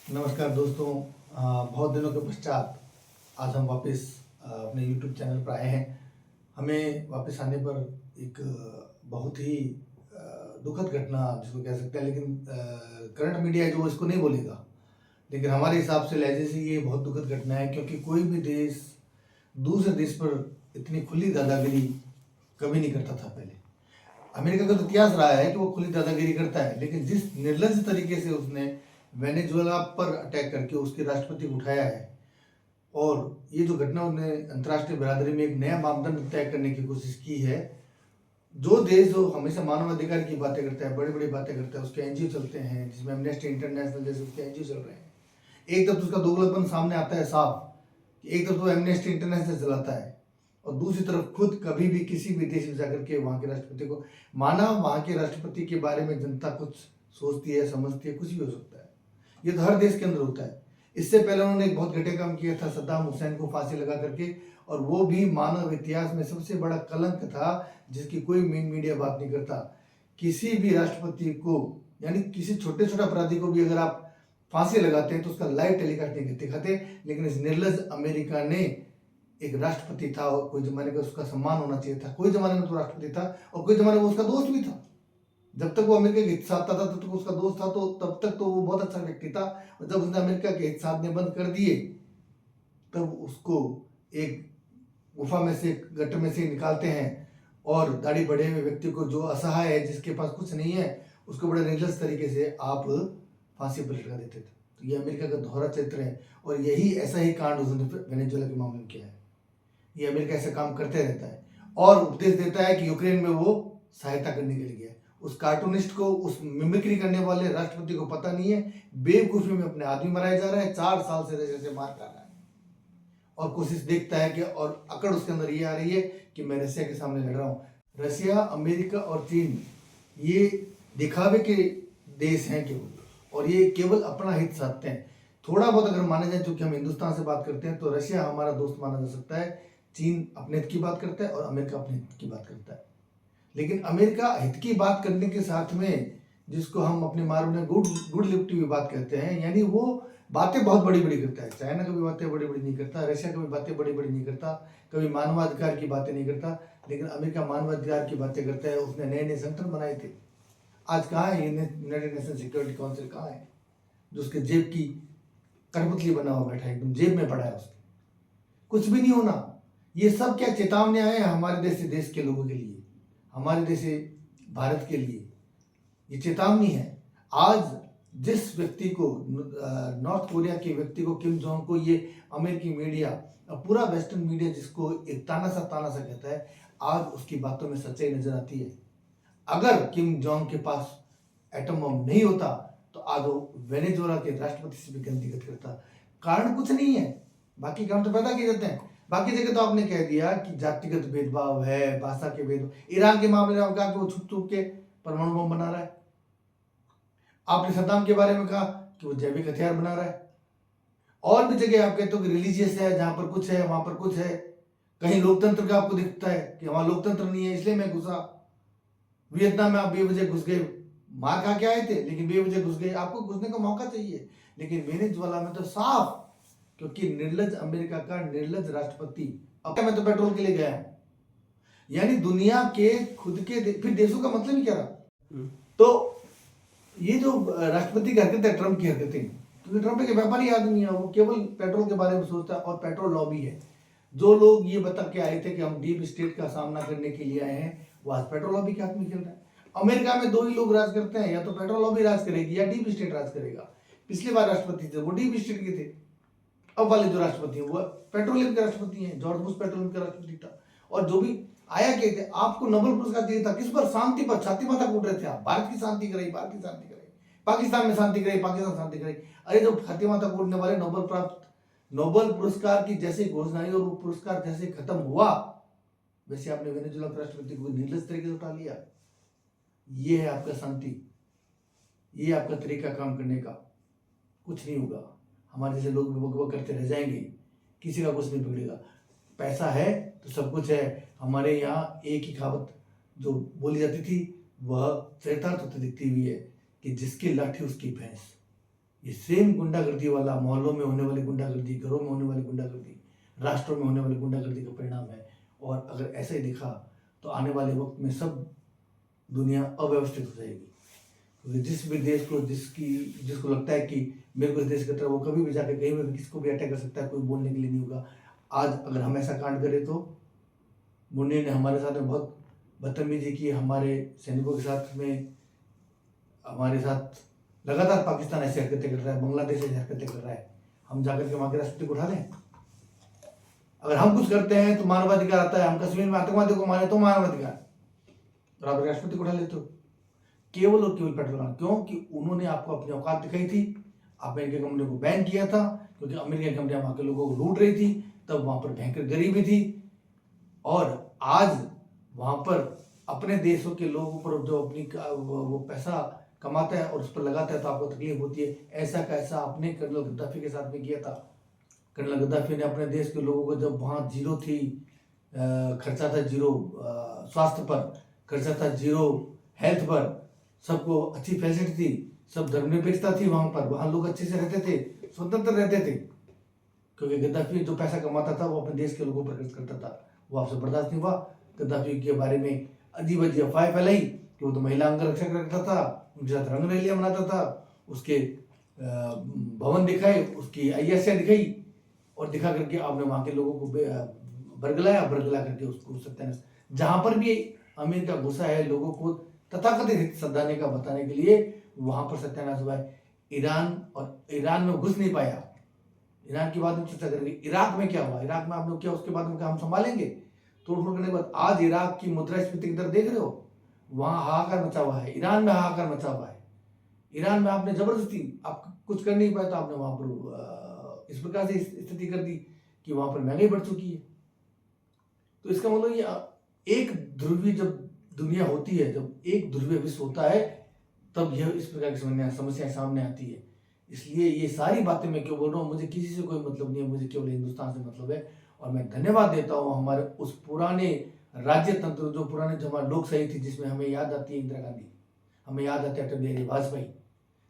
नमस्कार दोस्तों। बहुत दिनों के पश्चात आज हम वापस अपने YouTube चैनल पर आए हैं। हमें वापस आने पर एक बहुत ही दुखद घटना जिसको कह सकते हैं, लेकिन करंट मीडिया है जो इसको नहीं बोलेगा, लेकिन हमारे हिसाब से लहजे से ये बहुत दुखद घटना है, क्योंकि कोई भी देश दूसरे देश पर इतनी खुली दादागिरी कभी नहीं करता था पहले। अमेरिका का तो इतिहास रहा है कि वो खुली दादागिरी करता है, लेकिन जिस निर्लज तरीके से उसने वेनेजुएला पर अटैक करके उसके राष्ट्रपति को उठाया है, और ये जो घटना उसने अंतर्राष्ट्रीय बिरादरी में एक नया मापदंड तय करने की कोशिश की है। जो देश जो हमेशा मानवाधिकार की बातें करता है, बड़ी बड़ी बातें करता है, उसके एनजीओ चलते हैं, जिसमें एमनेस्टी इंटरनेशनल जैसे उसके एनजीओ चल रहे हैं। एक तरफ तो उसका दोगलापन सामने आता है साफ, एक तरफ तो एमनेस्टी इंटरनेशनल चलाता है, और दूसरी तरफ खुद कभी भी किसी भी देश में जाकर के वहाँ के राष्ट्रपति को माना, वहाँ के राष्ट्रपति के बारे में जनता कुछ सोचती है, समझती है, कुछ भी हो सकता है। ये तो हर देश के अंदर होता है। इससे पहले उन्होंने एक बहुत घटिया काम किया था, सद्दाम हुसैन को फांसी लगा करके, और वो भी मानव इतिहास में सबसे बड़ा कलंक था जिसकी कोई मेन मीडिया बात नहीं करता। किसी भी राष्ट्रपति को, यानी किसी छोटे छोटे अपराधी को भी अगर आप फांसी लगाते हैं तो उसका लाइव टेलीकास्ट नहीं दिखाते, लेकिन इस निर्लज अमेरिका ने, एक राष्ट्रपति था और कोई जमाने का उसका सम्मान होना चाहिए था, कोई जमाने में तो राष्ट्रपति था और कोई जमाने में उसका दोस्त भी था। जब तक वो अमेरिका के हित साधता था तब तक उसका दोस्त था, तो तब तक तो वो बहुत अच्छा व्यक्ति था। और जब उसने अमेरिका के हित साधने बंद कर दिए तब उसको एक गुफा में से, गड्ढे में से निकालते हैं, और दाढ़ी बढ़े हुए व्यक्ति को, जो असहाय है, जिसके पास कुछ नहीं है, उसको बड़े निर्लज तरीके से आप फांसी पर लटका देते थे। तो ये अमेरिका का दोहरा चरित्र है, और यही ऐसा ही कांड उसने वेनेजुएला के मामले में किया है। ये अमेरिका ऐसा काम करते रहता है और उपदेश देता है कि यूक्रेन में वो सहायता करने के लिए गया है। उस कार्टूनिस्ट को, उस मिमिक्री करने वाले राष्ट्रपति को पता नहीं है, बेवकूफी में अपने आदमी मराया जा रहा है, 4 साल से रशिया से मार कर रहा है, और कोशिश देखता है कि, और अकड़ उसके अंदर ये आ रही है कि मैं रशिया के सामने लड़ रहा हूँ। रशिया, अमेरिका और चीन ये दिखावे के देश हैं केवल, और ये केवल अपना हित साधते हैं। थोड़ा बहुत अगर माना जाए, चूंकि हम हिंदुस्तान से बात करते हैं, तो रशिया हमारा दोस्त माना जा सकता है, चीन अपने हित की बात करता है और अमेरिका अपने हित की बात करता है। लेकिन अमेरिका हित की बात करने के साथ में, जिसको हम अपने मार्ग में गुड लिफ्टी भी बात कहते हैं, यानी वो बातें बहुत बड़ी बड़ी करता है। चाइना कभी बातें बड़ी बड़ी नहीं करता, रशिया कभी बातें बड़ी बड़ी नहीं करता, कभी मानवाधिकार की बातें नहीं करता, लेकिन अमेरिका मानवाधिकार की बातें करता है। उसने नए नए सेंटर बनाए थे, आज कहाँ है यूनाइटेड नेशन सिक्योरिटी काउंसिल, कहाँ है जो उसके जेब की कठपुतली बना हुआ बैठा है, एकदम जेब में पड़ा है उसके, कुछ भी नहीं होना। ये सब क्या चेतावनियां हैं हमारे देश से देश के लोगों के लिए, हमारे देश से भारत के लिए ये चेतावनी है। आज जिस व्यक्ति को, नॉर्थ कोरिया के व्यक्ति को, किम जोंग को, ये अमेरिकी मीडिया, पूरा वेस्टर्न मीडिया जिसको एक ताना सा कहता है, आज उसकी बातों में सच्चाई नजर आती है। अगर किम जोंग के पास एटम बम नहीं होता तो आज वो वेनेजुएला के राष्ट्रपति से भी गलती करता। कारण कुछ नहीं है, बाकी कारण तो पैदा किए जाते हैं। बाकी जगह तो आपने कह दिया कि जातिगत भेदभाव है, भाषा के भेदभाव। ईरान के मामले में आप कहा कि वो छुप छुप के परमाणु बम बना रहा है। आपने सद्दाम के बारे में कहा कि वो जैविक हथियार बना रहा है। और भी जगह आप कहते हो कि रिलीजियस है, जहां पर कुछ है वहां पर कुछ है। कहीं लोकतंत्र का आपको दिखता है कि वहां लोकतंत्र नहीं है, इसलिए मैं घुसा। वियतनाम में आप बेवजह घुस गए, मार खा के आए थे, लेकिन बेवजह घुस गए, आपको घुसने का मौका चाहिए। लेकिन वेनेजुएला में तो साफ, क्योंकि निर्लज अमेरिका का निर्लज राष्ट्रपति, अब मैं तो पेट्रोल के लिए गया हूं, यानी दुनिया के खुद के फिर देशों का मतलब ही क्या रहा। तो ये जो राष्ट्रपति की हरकत है, ट्रंप की हरकतें, क्योंकि ट्रंप एक व्यापारी आदमी है, वो केवल पेट्रोल के बारे में सोचता है, और पेट्रोल लॉबी है। जो लोग ये बता के आए थे कि हम डीप स्टेट का सामना करने के लिए आए हैं, वो आज पेट्रोल लॉबी के हाथ में खेल रहा है। अमेरिका में दो ही लोग राज करते हैं, या तो पेट्रोल लॉबी राज करेगी या डीप स्टेट राज करेगा। पिछली बार राष्ट्रपति थे वो डीप स्टेट के थे, अब वाले जो राष्ट्रपति हैं वो पेट्रोलियम के राष्ट्रपति हैं। जॉर्ज बुश पेट्रोलियम का राष्ट्रपति था, और जो भी आया कहते थे आपको नोबेल पुरस्कार दिया था, किस पर? शांति पर छाती माथा कूट रहे थे आप, भारत की शांति कराई, भारत की शांति कराई, पाकिस्तान में शांति कराई, पाकिस्तान शांति कराई। अरे जो छाती माथा कूटने वाले नोबेल पुरस्कार की जैसे घोषणा हुई और वो पुरस्कार जैसे खत्म हुआ, वैसे आपने वेनेजुएला के राष्ट्रपति को निर्लज तरीके से उठा लिया। ये है आपका शांति, ये आपका तरीका काम करने का। कुछ नहीं होगा, हमारे जैसे लोग बकबक करते रह जाएंगे, किसी का कुछ नहीं बिगड़ेगा। पैसा है तो सब कुछ है। हमारे यहाँ एक ही कहावत जो बोली जाती थी, वह चरितार्थ होती दिखती हुई है कि जिसकी लाठी उसकी भैंस। ये सेम गुंडागर्दी वाला, मोहल्लों में होने वाली गुंडागर्दी, घरों में होने वाली गुंडागर्दी, राष्ट्रों में होने वाली गुंडागर्दी का परिणाम है। और अगर ऐसा ही देखा तो आने वाले वक्त में सब दुनिया अव्यवस्थित हो जाएगी। क्योंकि जिस भी देश को जिसको लगता है कि मेरे को इस देश का खतरा, वो कभी भी जाकर कहीं भी किसको भी अटैक कर सकता है, कोई बोलने के लिए नहीं होगा। आज अगर हम ऐसा कांड करें तो मुन्नी ने हमारे साथ में बहुत बदतमीजी की, हमारे सैनिकों के साथ में, हमारे साथ लगातार पाकिस्तान ऐसी हरकतें कर रहा है, बांग्लादेश ऐसी हरकतें कर रहा है। हम जाकर के वहाँ के राष्ट्रपति को उठा लें? अगर हम कुछ करते हैं तो मानवाधिकार आता है, हम कश्मीर में आतंकवादियों को मारे तो मानवाधिकार, और आप राष्ट्रपति को उठा लेते हो केवल और केवल पेट्रोल कारण। क्यों? कि उन्होंने आपको अपनी औकात दिखाई थी। आपने इनके कंपनी को बैन किया था क्योंकि अमेरिका की कंपनियां वहां के लोगों को लूट रही थी, तब वहां पर भयंकर गरीबी थी। और आज वहां पर अपने देशों के लोगों पर जो अपनी वो पैसा कमाता है और उस पर लगाता है तो आपको तकलीफ होती है। ऐसा कैसा आपने कर्नल गद्दाफी के साथ में किया था। कर्नल गद्दाफी ने अपने देश के लोगों को, जब वहाँ जीरो थी, खर्चा था जीरो स्वास्थ्य पर, खर्चा था जीरो हेल्थ पर, सबको अच्छी फैसिलिटी थी, सब धर्मनिरपेक्षता थी वहाँ पर, वहाँ लोग अच्छे से रहते थे, स्वतंत्र रहते थे। क्योंकि गद्दाफी जो पैसा कमाता था वो अपने देश के लोगों पर खर्च करता था। वो आपसे बर्दाश्त नहीं हुआ। गद्दाफी के बारे में अजीब अजीब अफवाहें फैलाई कि वो तो महिला अंगरक्षक रखता था, उनके साथ रंग रैलियां मनाता था, उसके भवन दिखाए, उसकी अय्यासियां दिखाई, और दिखा करके आपने वहाँ के लोगों को बरगला करके उसको सत्यानाश। जहाँ पर भी अमेरिका घुसा है लोगों को तथाकथित हित सधाने का बताने के लिए, वहां पर सत्यानाश हुआ है। ईरान में घुस नहीं पाया। ईरान की बात में चर्चा करेंगे। इराक में क्या हुआ, इराक में आप लोग क्या उसके बाद में क्या हम संभालेंगे? तोड़फोड़ करने के बाद आज इराक की मुद्रास्फीति की दर देख रहे हो, वहां हाहाकार मचा हुआ है। ईरान में हाहाकार मचा हुआ है। ईरान में आपने जबरदस्ती, आप कुछ कर नहीं पाए तो आपने वहां पर इस प्रकार से स्थिति कर दी कि वहां पर महंगाई बढ़ चुकी है। तो इसका मतलब ये एक ध्रुवीय जब दुनिया होती है, जब एक ध्रुवीय विश्व होता है, तब यह इस प्रकार की समस्याएं सामने आती है। इसलिए ये सारी बातें मैं क्यों बोल रहा हूँ, मुझे किसी से कोई मतलब नहीं है, मुझे केवल हिंदुस्तान से मतलब है। और मैं धन्यवाद देता हूँ हमारे उस पुराने राज्य तंत्र, जो पुराने जो हमारी लोकशाही थी, जिसमें हमें याद आती है इंदिरा गांधी, हमें याद आते हैं अटल बिहारी वाजपेयी,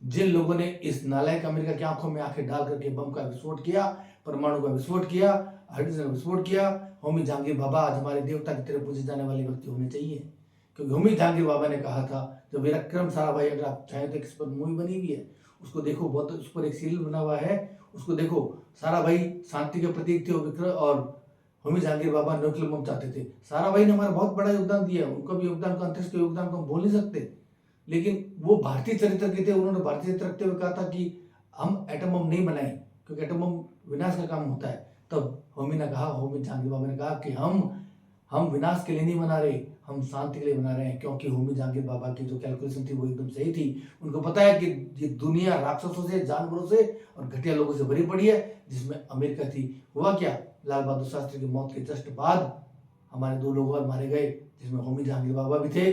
जिन लोगों ने इस नालायक अमेरिका की आंखों में आंखें डाल करके बम का विस्फोट किया, परमाणु का विस्फोट किया, हाइड्रोजन का विस्फोट किया। होमी जहांगीर बाबा आज हमारे देवता की तरह पूजे जाने वाले व्यक्ति होने चाहिए। क्योंकि होमी जहांगीर बाबा ने कहा था, जो विक्रम साराभाई, अगर आप चाहें तो इस पर मूवी बनी हुई है, उसको देखो, बहुत उस पर एक सीरियल बना हुआ है, उसको देखो। साराभाई शांति के प्रतीक थे विक्रम, और होमी जहांगीर बाबा न्यूक्लियर बम चाहते थे। साराभाई ने हमारा बहुत बड़ा योगदान दिया, उनका भी योगदान का, अंतरिक्ष के योगदान को हम भूल नहीं सकते। लेकिन वो भारतीय चरित्र के थे, उन्होंने भारतीय चरित्र रखते हुए कहा था कि हम एटम बम नहीं बनाएं, क्योंकि एटम बम विनाश का काम होता है। तब होमी जहांगीर बाबा ने कहा कि हम विनाश के लिए नहीं बना रहे, हम शांति के लिए बना रहे हैं। क्योंकि होमी जहांगीर बाबा की जो कैलकुलेशन थी वो एकदम सही थी। उनको पता है कि ये दुनिया राक्षसों से, जानवरों से और घटिया लोगों से भरी पड़ी है, जिसमें अमेरिका थी। हुआ क्या, लाल बहादुर शास्त्री की मौत के जस्ट बाद हमारे 2 लोग और मारे गए, जिसमें होमी जहांगीर बाबा भी थे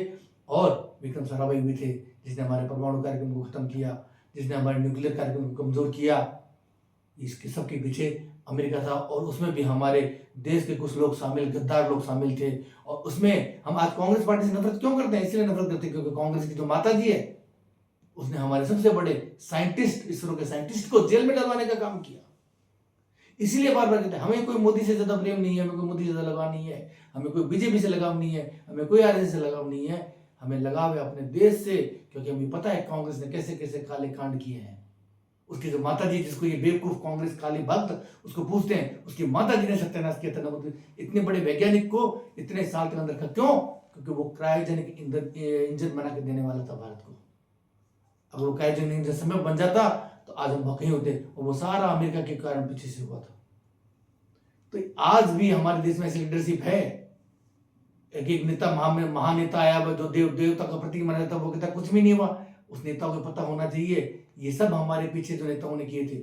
और विक्रम साराभाई भी थे, जिसने हमारे परमाणु कार्यक्रम को खत्म किया, जिसने हमारे न्यूक्लियर कार्यक्रम को कमजोर किया। इसके सबके पीछे अमेरिका था, और उसमें भी हमारे देश के कुछ लोग शामिल, गद्दार लोग शामिल थे। और उसमें हम आज कांग्रेस पार्टी से नफरत क्यों करते हैं? इसलिए नफरत करते हैं क्योंकि कांग्रेस की जो माता जी है, उसने हमारे सबसे बड़े साइंटिस्ट, इसरो के साइंटिस्ट को जेल में डलवाने का काम किया। इसीलिए बार बार कहते हैं हमें कोई मोदी से ज्यादा प्रेम नहीं है, हमें कोई मोदी से ज्यादा लगाव नहीं है, हमें कोई बीजेपी से लगाव नहीं है, हमें कोई आरएसएस से लगाव नहीं है, हमें लगाव है अपने देश से। क्योंकि हमें पता है कांग्रेस ने कैसे कैसे काले कांड किए हैं। उसकी जो माता जी, जिसको ये बेवकूफ कांग्रेस काली भक्त उसको पूछते हैं, उसकी माता जी ने सत्यानाश किया था। इतने बड़े वैज्ञानिक को इतने साल तक अंदर रखा क्यों? क्योंकि वो क्रायोजेनिक इंजन बना के देने वाला था भारत को। अगर वो क्रायोजेनिक इंजन समय बन जाता तो आज हम भूखे होते, और वो सारा अमेरिका के कारण पीछे से हुआ था। तो आज भी हमारे देश में ऐसी लीडरशिप है। एक नेता, महानेता आया जो देवता का प्रतीक माना जाता, वो कहता कुछ भी नहीं हुआ। उस नेता को पता होना चाहिए ये सब हमारे पीछे जो नेताओं ने किए थे।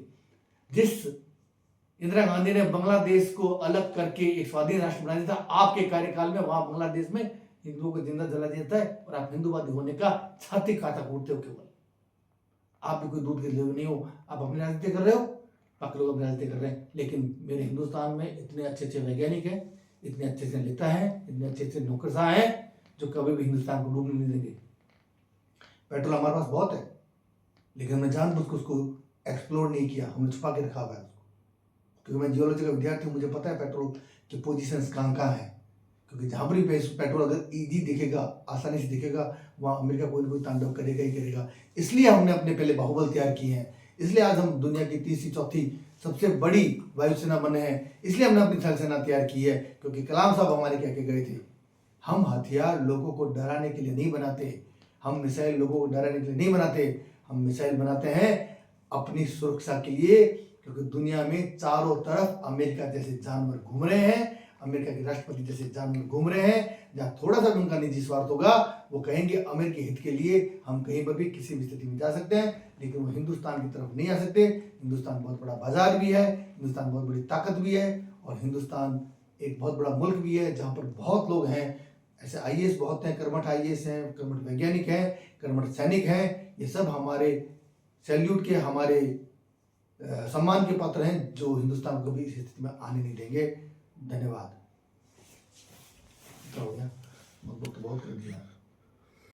जिस इंदिरा गांधी ने बांग्लादेश को अलग करके एक स्वाधीन राष्ट्र बना दिया था, आपके कार्यकाल में वहां बांग्लादेश में हिंदुओं को जिंदा जला दिया जाता है, और आप हिंदूवादी होने का छाती काटा कूटते हो। केवल आप भी कोई दूध के लिए नहीं हो, आप अपनी राजनीति कर रहे हो, बाकी लोग अपनी राजनीति कर रहे हैं। लेकिन मेरे हिंदुस्तान में इतने अच्छे अच्छे वैज्ञानिक हैं, इतने अच्छे से नेता हैं, इतने अच्छे अच्छे नौकरशाह हैं, जो कभी भी हिंदुस्तान को डूबने नहीं देंगे। पेट्रोल हमारे पास बहुत है, लेकिन मैं जानबूझ के उसको एक्सप्लोर नहीं किया, हमने छुपा के रखा हुआ है उसको। क्योंकि मैं जियोलॉजी का विद्यार्थी हूँ, मुझे पता है पेट्रोल की पोजीशंस कहाँ कहाँ है। क्योंकि जहाँ पर भी पेट्रोल अगर ईजी दिखेगा, आसानी से दिखेगा, वहाँ अमेरिका कोई ना कोई तांडव करेगा ही करेगा। इसलिए हमने अपने पहले बाहुबल तैयार किए हैं, इसलिए आज हम दुनिया की तीसरी चौथी सबसे बड़ी वायुसेना बने हैं, इसलिए हमने अपनी थल सेना तैयार की है। क्योंकि कलाम साहब हमारे कह के गए थे, हम हथियार लोगों को डराने के लिए नहीं बनाते, हम मिसाइल लोगों को डराने के लिए नहीं बनाते, हम मिसाइल बनाते हैं अपनी सुरक्षा के लिए। क्योंकि दुनिया में चारों तरफ अमेरिका जैसे जानवर घूम रहे हैं, अमेरिका के राष्ट्रपति जैसे जानवर घूम रहे हैं। जहाँ थोड़ा सा भी उनका निजी स्वार्थ होगा, वो कहेंगे अमेरिकी हित के लिए हम कहीं पर भी किसी भी स्थिति में जा सकते हैं, लेकिन वो हिंदुस्तान की तरफ नहीं आ सकते। हिंदुस्तान बहुत बड़ा बाजार भी है, हिंदुस्तान बहुत बड़ी ताकत भी है, और हिंदुस्तान एक बहुत बड़ा मुल्क भी है जहाँ पर बहुत लोग हैं। ऐसे आईएएस बहुत हैं, कर्मठ आईएएस हैं, कर्मठ वैज्ञानिक हैं, कर्मठ सैनिक हैं। ये सब हमारे सैल्यूट के, हमारे सम्मान के पात्र हैं, जो हिंदुस्तान को भी इस स्थिति में आने नहीं देंगे। धन्यवाद। हो गया, बहुत कर दिया।